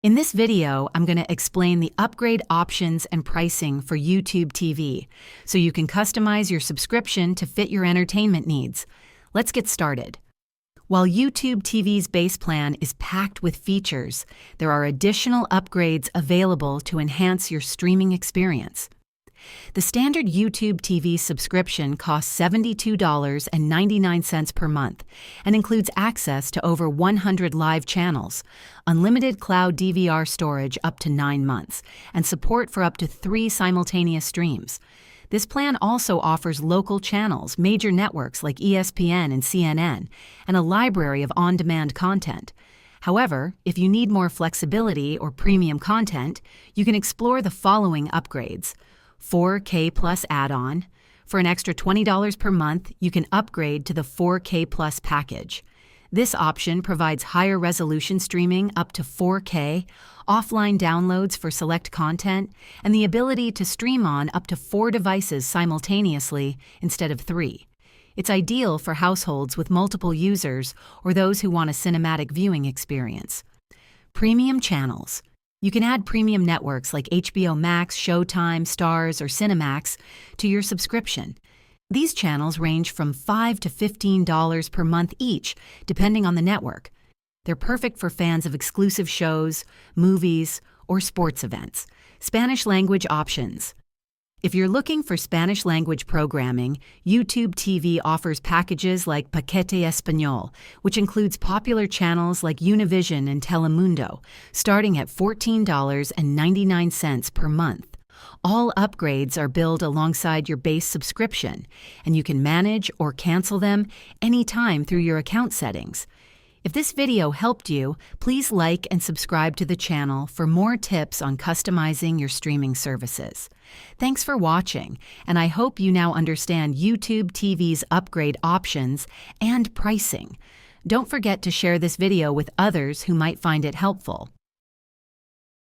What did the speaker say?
In this video, I'm going to explain the upgrade options and pricing for YouTube TV, so you can customize your subscription to fit your entertainment needs. Let's get started. While YouTube TV's base plan is packed with features, there are additional upgrades available to enhance your streaming experience. The standard YouTube TV subscription costs $72.99 per month and includes access to over 100 live channels, unlimited cloud DVR storage up to 9 months, and support for up to 3 simultaneous streams. This plan also offers local channels, major networks like ESPN and CNN, and a library of on-demand content. However, if you need more flexibility or premium content, you can explore the following upgrades. 4K Plus add-on. For an extra $20 per month, you can upgrade to the 4K Plus package. This option provides higher resolution streaming up to 4K, offline downloads for select content, and the ability to stream on up to 4 devices simultaneously instead of 3. It's ideal for households with multiple users or those who want a cinematic viewing experience. Premium channels. You can add premium networks like HBO Max, Showtime, Stars, or Cinemax to your subscription. These channels range from $5 to $15 per month each, depending on the network. They're perfect for fans of exclusive shows, movies, or sports events. Spanish language options. If you're looking for Spanish language programming, YouTube TV offers packages like Paquete Español, which includes popular channels like Univision and Telemundo, starting at $14.99 per month. All upgrades are billed alongside your base subscription, and you can manage or cancel them anytime through your account settings. If this video helped you, please like and subscribe to the channel for more tips on customizing your streaming services. Thanks for watching, and I hope you now understand YouTube TV's upgrade options and pricing. Don't forget to share this video with others who might find it helpful.